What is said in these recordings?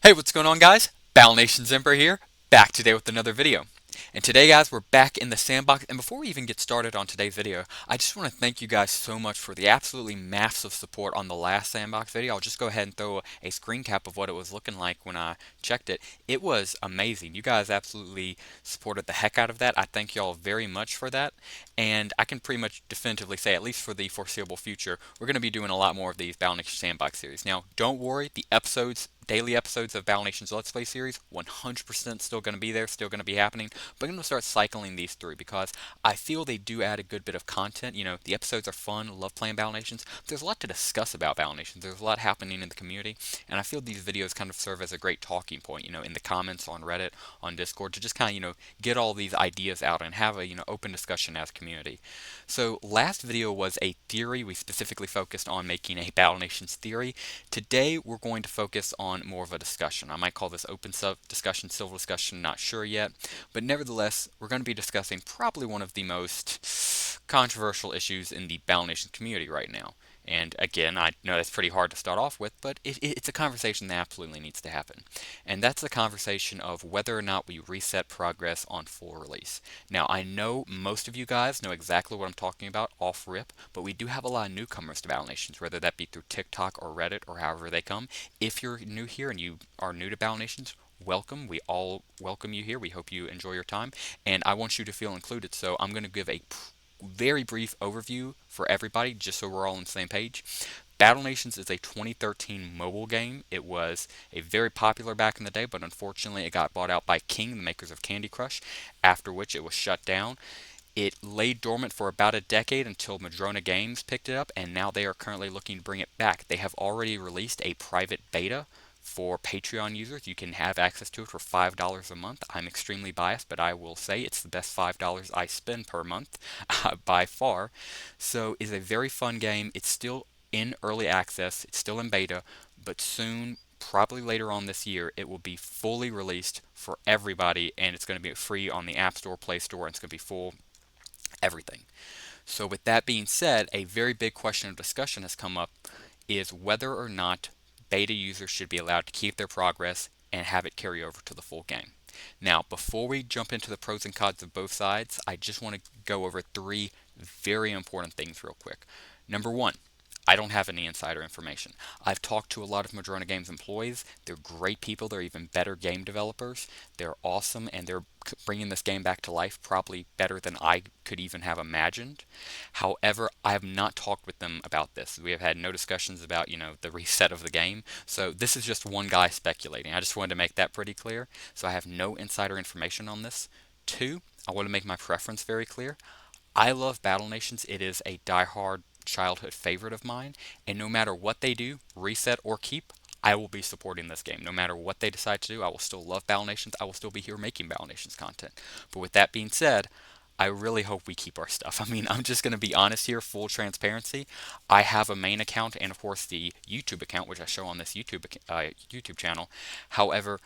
Hey, what's going on, guys? Battle Nation Zimper here, back today with another video. And today, guys, we're back in the sandbox. And before we even get started on today's video, I just want to thank you guys so much for the absolutely massive support on the last sandbox video. I'll just go ahead and throw a screen cap of what it was looking like when I checked it. It was amazing. You guys absolutely supported the heck out of that. I thank y'all very much for that. And I can pretty much definitively say, at least for the foreseeable future, we're going to be doing a lot more of these Battle Nation sandbox series. Now, don't worry, the daily episodes of Battle Nation's Let's Play series, 100% still going to be there, still going to be happening, but I'm going to start cycling these through because I feel they do add a good bit of content. You know, the episodes are fun, love playing Battle Nations. There's a lot to discuss about Battle Nations. There's a lot happening in the community, and I feel these videos kind of serve as a great talking point, you know, in the comments on Reddit, on Discord, to just kind of, you know, get all these ideas out and have a, you know, open discussion as a community. So last video was a theory. We specifically focused on making a Battle Nations theory. Today we're going to focus on more of a discussion. I might call this open discussion, civil discussion, not sure yet. But nevertheless, we're going to be discussing probably one of the most controversial issues in the Battle Nation community right now. And again, I know that's pretty hard to start off with, but it's a conversation that absolutely needs to happen. And that's the conversation of whether or not we reset progress on full release. Now, I know most of you guys know exactly what I'm talking about off rip, but we do have a lot of newcomers to Battle Nations, whether that be through TikTok or Reddit or however they come. If you're new here and you are new to Battle Nations, welcome. We all welcome you here. We hope you enjoy your time, and I want you to feel included. So I'm going to give a very brief overview for everybody, just so we're all on the same page. Battle Nations is a 2013 mobile game. It was a very popular back in the day, but unfortunately it got bought out by King, the makers of Candy Crush, after which it was shut down. It lay dormant for about a decade until Madrona Games picked it up, and now they are currently looking to bring it back. They have already released a private beta for Patreon users. You can have access to it for $5 a month. I'm extremely biased, but I will say it's the best $5 I spend per month by far. So it's a very fun game. It's still in early access, it's still in beta, but soon, probably later on this year, it will be fully released for everybody, and it's going to be free on the App Store, Play Store, and it's going to be full everything. So with that being said, a very big question of discussion has come up is whether or not beta users should be allowed to keep their progress and have it carry over to the full game. Now, before we jump into the pros and cons of both sides, I just want to go over three very important things real quick. Number one, I don't have any insider information. I've talked to a lot of Madrona Games employees. They're great people. They're even better game developers. They're awesome, and they're bringing this game back to life probably better than I could even have imagined. However, I have not talked with them about this. We have had no discussions about, you know, the reset of the game. So this is just one guy speculating. I just wanted to make that pretty clear. So I have no insider information on this. Two, I want to make my preference very clear. I love Battle Nations. It is a die-hard childhood favorite of mine, and no matter what they do, reset or keep, I will be supporting this game. No matter what they decide to do, I will still love Battle Nations. I will still be here making Battle Nations content. But with that being said, I really hope we keep our stuff. I mean, I'm just going to be honest here, full transparency. I have a main account and, of course, the YouTube account, which I show on this YouTube channel. However,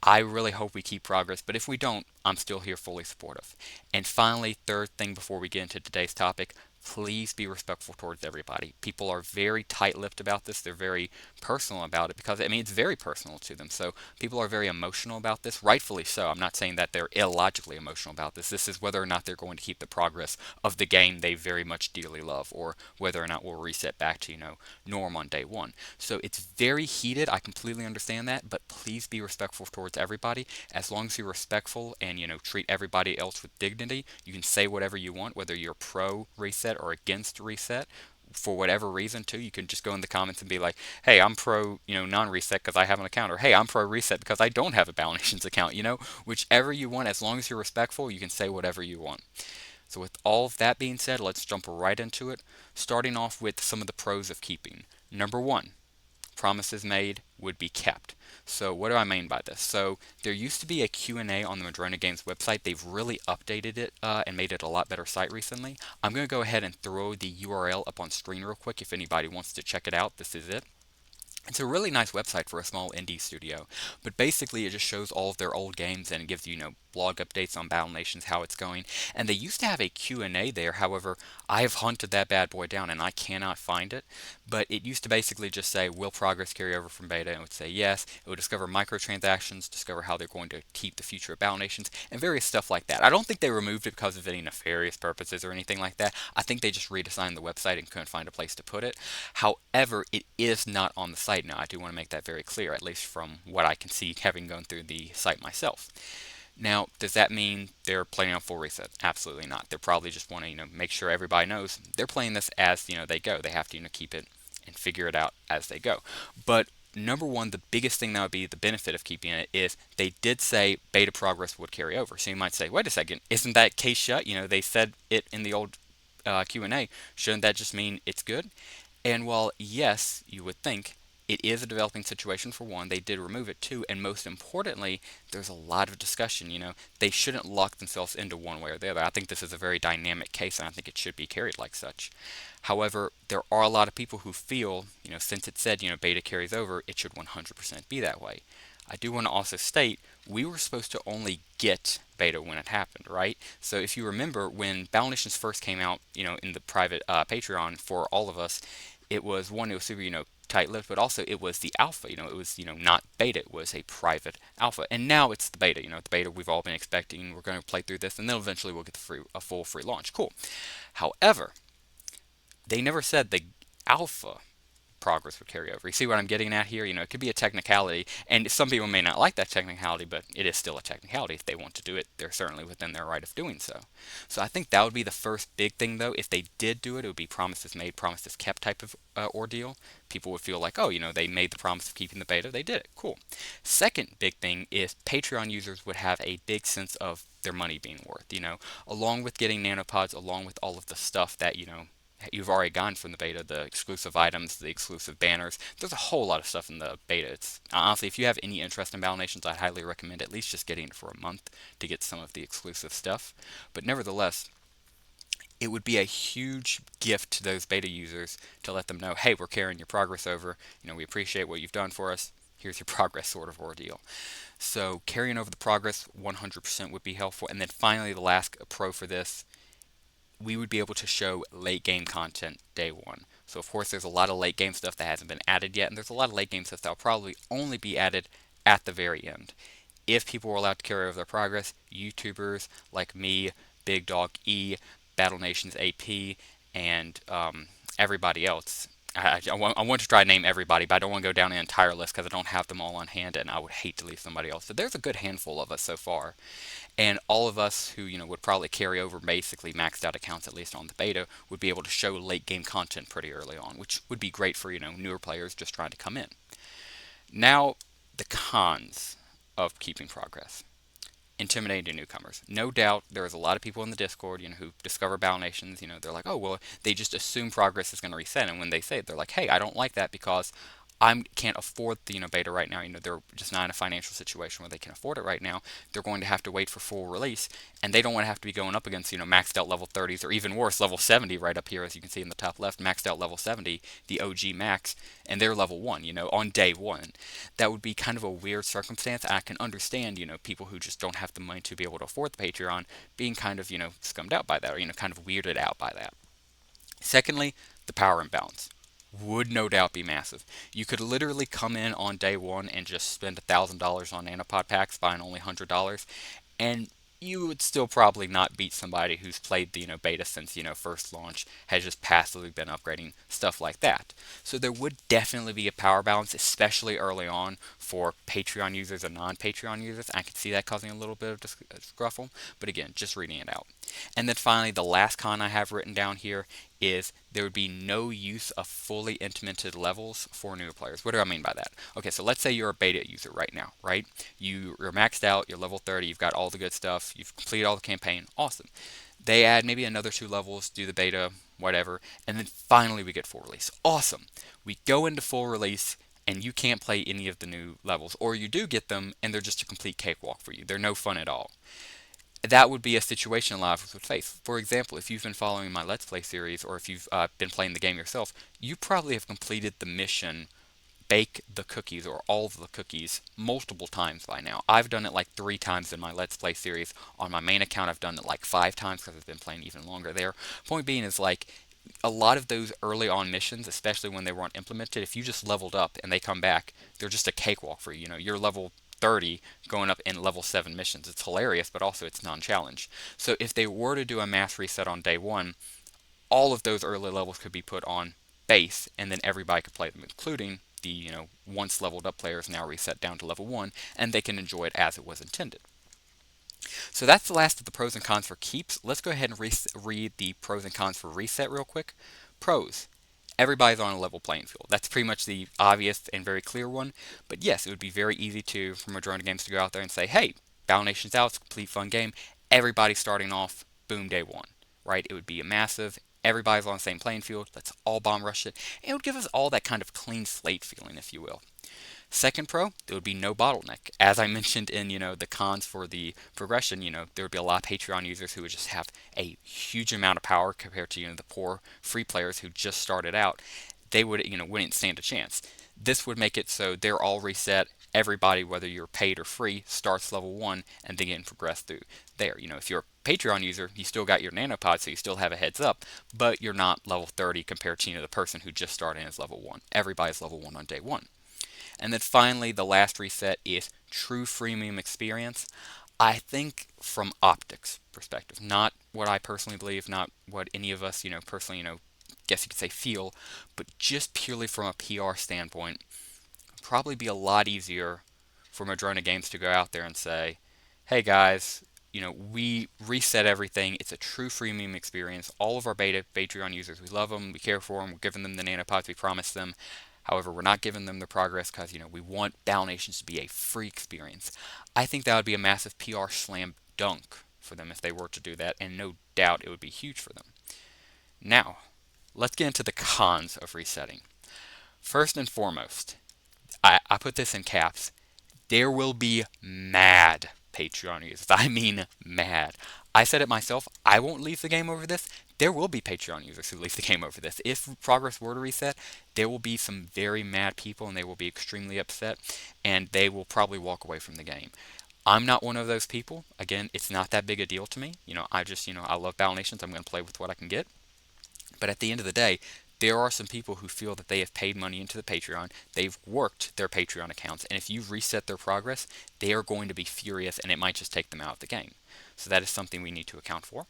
I really hope we keep progress, but if we don't, I'm still here fully supportive. And finally, third thing before we get into today's topic, please be respectful towards everybody. People are very tight-lipped about this. They're very personal about it because, I mean, it's very personal to them. So people are very emotional about this, rightfully so. I'm not saying that they're illogically emotional about this. This is whether or not they're going to keep the progress of the game they very much dearly love, or whether or not we'll reset back to, you know, norm on day one. So it's very heated. I completely understand that, but please be respectful towards everybody. As long as you're respectful and, you know, treat everybody else with dignity, you can say whatever you want, whether you're pro reset or against reset. For whatever reason, too, you can just go in the comments and be like, "Hey, I'm pro, you know, non-reset because I have an account," or "Hey, I'm pro reset because I don't have a Battle Nations account." You know, whichever you want. As long as you're respectful, you can say whatever you want. So with all of that being said, let's jump right into it, starting off with some of the pros of keeping. Number one, promises made would be kept. So what do I mean by this? So there used to be a Q&A on the Madrona Games website. They've really updated it and made it a lot better site recently. I'm going to go ahead and throw the URL up on screen real quick if anybody wants to check it out. This is it. It's a really nice website for a small indie studio, but basically it just shows all of their old games and it gives you, you know, blog updates on Battle Nations, how it's going. And they used to have a Q&A there. However, I have hunted that bad boy down and I cannot find it. But it used to basically just say, will progress carry over from beta? And it would say yes. It would discover microtransactions, discover how they're going to keep the future of Battle Nations, and various stuff like that. I don't think they removed it because of any nefarious purposes or anything like that. I think they just redesigned the website and couldn't find a place to put it. However, it is not on the site now. I do want to make that very clear, at least from what I can see having gone through the site myself. Now, does that mean they're playing on full reset? Absolutely not. They're probably just want to, make sure everybody knows they're playing this as, they go. They have to, keep it and figure it out as they go. But number one, the biggest thing that would be the benefit of keeping it is they did say beta progress would carry over. So you might say, wait a second, isn't that case shut? They said it in the old Q&A. Shouldn't that just mean it's good? And while yes, you would think, it is a developing situation for one, they did remove it too, and most importantly, there's a lot of discussion. They shouldn't lock themselves into one way or the other. I think this is a very dynamic case, and I think it should be carried like such. However, there are a lot of people who feel, since it said, beta carries over, it should 100% be that way. I do want to also state, we were supposed to only get beta when it happened, right? So if you remember, when Battle Nations first came out, in the private Patreon for all of us, it was one, it was super, tight-lipped, but also it was the alpha, it was, not beta, it was a private alpha. And now it's the beta, the beta we've all been expecting. We're going to play through this, and then eventually we'll get a full free launch. Cool. However, they never said the alpha progress would carry over. You see what I'm getting at here? It could be a technicality, and some people may not like that technicality, but it is still a technicality. If they want to do it, they're certainly within their right of doing so. So I think that would be the first big thing, though. If they did do it, it would be promises made, promises kept type of ordeal. People would feel like, oh, they made the promise of keeping the beta. They did it. Cool. Second big thing is Patreon users would have a big sense of their money being worth, along with getting nanopods, along with all of the stuff that, you've already gotten from the beta, the exclusive items, the exclusive banners. There's a whole lot of stuff in the beta. It's honestly, if you have any interest in Battle Nations, I'd highly recommend at least just getting it for a month to get some of the exclusive stuff. But nevertheless, it would be a huge gift to those beta users to let them know, hey, we're carrying your progress over. We appreciate what you've done for us. Here's your progress sort of ordeal. So carrying over the progress 100% would be helpful. And then finally, the last pro for this, we would be able to show late game content day one. So of course there's a lot of late game stuff that hasn't been added yet, and there's a lot of late game stuff that will probably only be added at the very end. If people were allowed to carry over their progress, YouTubers like me, Big Dog E, Battle Nations AP, and everybody else. I want to try to name everybody, but I don't want to go down an entire list because I don't have them all on hand, and I would hate to leave somebody else. So there's a good handful of us so far. And all of us who, would probably carry over basically maxed out accounts, at least on the beta, would be able to show late game content pretty early on, which would be great for, newer players just trying to come in. Now, the cons of keeping progress. Intimidating to newcomers. No doubt there's a lot of people in the Discord, who discover Battle Nations, they're like, oh, well, they just assume progress is going to reset. And when they say it, they're like, hey, I don't like that because I can't afford the beta right now. They're just not in a financial situation where they can afford it right now. They're going to have to wait for full release, and they don't want to have to be going up against maxed out level 30s or even worse level 70 right up here, as you can see in the top left, maxed out level 70, the OG max, and they're level 1. On day 1. That would be kind of a weird circumstance. I can understand people who just don't have the money to be able to afford the Patreon being kind of scummed out by that, or kind of weirded out by that. Secondly, the power imbalance would no doubt be massive. You could literally come in on day one and just spend $1,000 on nanopod packs, buying only $100, and you would still probably not beat somebody who's played the beta since first launch, has just passively been upgrading, stuff like that. So there would definitely be a power balance, especially early on for Patreon users and non-Patreon users. I could see that causing a little bit of scruffle, but again, just reading it out. And then finally, the last con I have written down here is there would be no use of fully implemented levels for newer players. What do I mean by that? Okay, so let's say you're a beta user right now, right? You're maxed out, you're level 30, you've got all the good stuff, you've completed all the campaign, awesome. They add maybe another 2 levels, do the beta, whatever, and then finally we get full release. Awesome. We go into full release, and you can't play any of the new levels, or you do get them, and they're just a complete cakewalk for you. They're no fun at all. That would be a situation a lot of us would face. For example, if you've been following my Let's Play series, or if you've been playing the game yourself, you probably have completed the mission bake the cookies or all of the cookies multiple times by now. I've done it like 3 times in my Let's Play series. On my main account, I've done it like 5 times because I've been playing even longer there. Point being is like a lot of those early on missions, especially when they weren't implemented, if you just leveled up and they come back, they're just a cakewalk for you. You know, you're level 30 going up in level 7 missions. It's hilarious, but also it's non-challenge. So if they were to do a mass reset on day one, all of those early levels could be put on base, and then everybody could play them, including the once leveled up players now reset down to level 1, and they can enjoy it as it was intended. So that's the last of the pros and cons for keeps. Let's go ahead and read the pros and cons for reset real quick. Pros. Everybody's on a level playing field. That's pretty much the obvious and very clear one. But yes, it would be very easy for Madrona Games to go out there and say, hey, Battle Nation's out, it's a complete fun game. Everybody's starting off, boom, day one. Right? It would be a massive, everybody's on the same playing field, let's all bomb rush it. And it would give us all that kind of clean slate feeling, if you will. Second pro, there would be no bottleneck. As I mentioned in, the cons for the progression, there would be a lot of Patreon users who would just have a huge amount of power compared to, the poor free players who just started out. They would, wouldn't stand a chance. This would make it so they're all reset. Everybody, whether you're paid or free, starts level 1 and then can progress through there. If you're a Patreon user, you still got your nanopod, so you still have a heads up, but you're not level 30 compared to, the person who just started as level 1. Everybody's level 1 on day 1. And then finally, the last reset is true freemium experience. I think from optics perspective, not what I personally believe, not what any of us, personally, guess you could say feel, but just purely from a PR standpoint, probably be a lot easier for Madrona Games to go out there and say, hey guys, we reset everything. It's a true freemium experience. All of our beta Patreon users, we love them, we care for them, we're giving them the nanopods we promised them. However, we're not giving them the progress because, we want Battle Nations to be a free experience. I think that would be a massive PR slam dunk for them if they were to do that, and no doubt it would be huge for them. Now, let's get into the cons of resetting. First and foremost, I put this in caps, there will be mad Patreon users. I mean mad. I said it myself, I won't leave the game over this. There will be Patreon users who leave the game over this. If progress were to reset, there will be some very mad people and they will be extremely upset and they will probably walk away from the game. I'm not one of those people. Again, it's not that big a deal to me. I just, I love Battle Nations. I'm going to play with what I can get. But at the end of the day, there are some people who feel that they have paid money into the Patreon, they've worked their Patreon accounts, and if you reset their progress, they are going to be furious and it might just take them out of the game. So that is something we need to account for.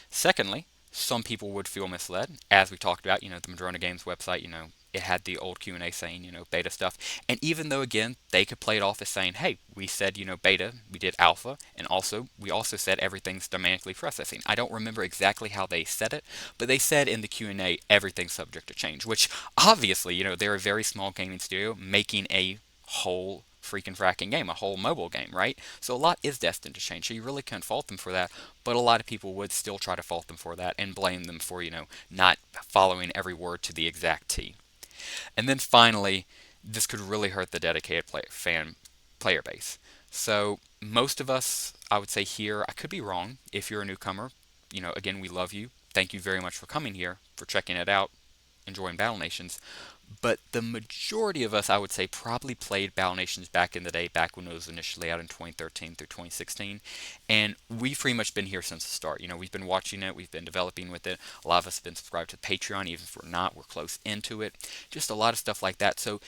Secondly, some people would feel misled. As we talked about, the Madrona Games website, it had the old Q&A saying, beta stuff. And even though, again, they could play it off as saying, hey, we said, beta, we did alpha, and we also said everything's dynamically processing. I don't remember exactly how they said it, but they said in the Q&A, everything's subject to change, which obviously, they're a very small gaming studio making a whole freaking fracking game, a whole mobile game, right? So a lot is destined to change. So you really can't fault them for that, but a lot of people would still try to fault them for that and blame them for, not following every word to the exact T. And then finally, this could really hurt the dedicated player base. So most of us, I would say here, I could be wrong. If you're a newcomer, again, we love you. Thank you very much for coming here, for checking it out, enjoying Battle Nations. But the majority of us, I would say, probably played Battle Nations back in the day, back when it was initially out in 2013 through 2016. And we've pretty much been here since the start. We've been watching it, we've been developing with it. A lot of us have been subscribed to Patreon, even if we're not, we're close into it. Just a lot of stuff like that. So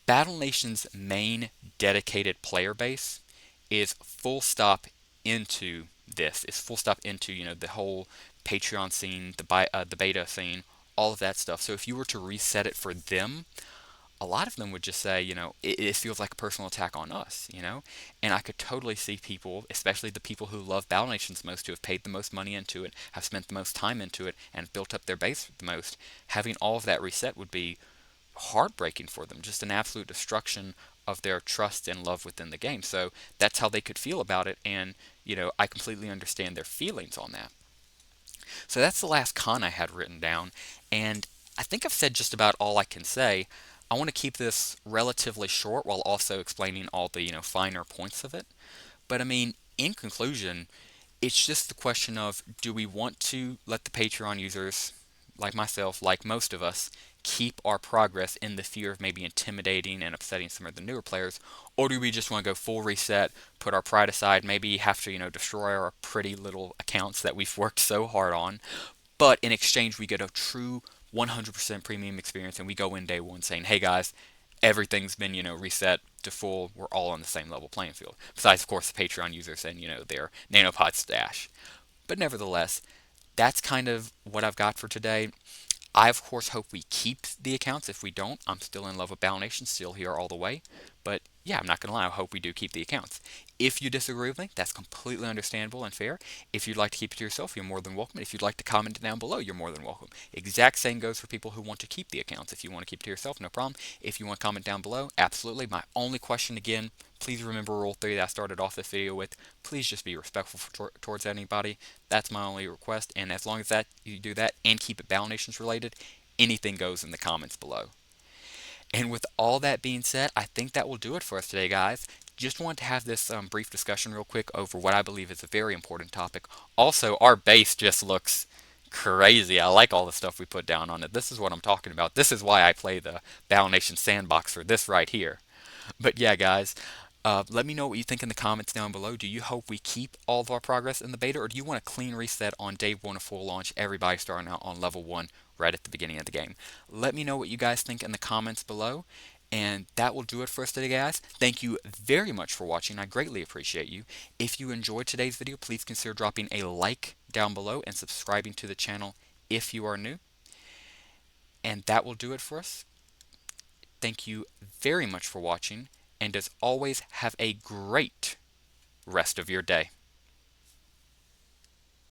Battle Nations' main dedicated player base is full stop into this. It's full stop into, the whole Patreon scene, the beta scene, all of that stuff. So if you were to reset it for them, a lot of them would just say, it feels like a personal attack on us, And I could totally see people, especially the people who love Battle Nations most, who have paid the most money into it, have spent the most time into it, and built up their base the most, having all of that reset would be heartbreaking for them, just an absolute destruction of their trust and love within the game. So that's how they could feel about it, and, I completely understand their feelings on that. So that's the last con I had written down, and I think I've said just about all I can say. I want to keep this relatively short while also explaining all the, finer points of it. But I mean, in conclusion, it's just the question of, do we want to let the Patreon users, like myself, like most of us, keep our progress in the fear of maybe intimidating and upsetting some of the newer players, or do we just want to go full reset, put our pride aside, maybe have to, destroy our pretty little accounts that we've worked so hard on, but in exchange we get a true 100% premium experience, and we go in day one saying, hey guys, everything's been, reset to full. We're all on the same level playing field. Besides, of course, the Patreon users and, their nanopod stash. But nevertheless, that's kind of what I've got for today. I, of course, hope we keep the accounts. If we don't, I'm still in love with Battle Nation, still here all the way. But yeah, I'm not going to lie, I hope we do keep the accounts. If you disagree with me, that's completely understandable and fair. If you'd like to keep it to yourself, you're more than welcome. If you'd like to comment down below, you're more than welcome. Exact same goes for people who want to keep the accounts. If you want to keep it to yourself, no problem. If you want to comment down below, absolutely. My only question again, please remember rule 3 that I started off this video with. Please just be respectful towards anybody. That's my only request. And as long as that you do that and keep it Battle Nations related, anything goes in the comments below. And with all that being said, I think that will do it for us today, guys. Just wanted to have this brief discussion real quick over what I believe is a very important topic. Also, our base just looks crazy. I like all the stuff we put down on it. This is what I'm talking about. This is why I play the Battle Nation sandbox for this right here. But yeah, guys, let me know what you think in the comments down below. Do you hope we keep all of our progress in the beta, or do you want a clean reset on day one of full launch, everybody starting out on level 1 right at the beginning of the game? Let me know what you guys think in the comments below. And that will do it for us today, guys. Thank you very much for watching. I greatly appreciate you. If you enjoyed today's video, please consider dropping a like down below and subscribing to the channel if you are new. And that will do it for us. Thank you very much for watching. And as always, have a great rest of your day.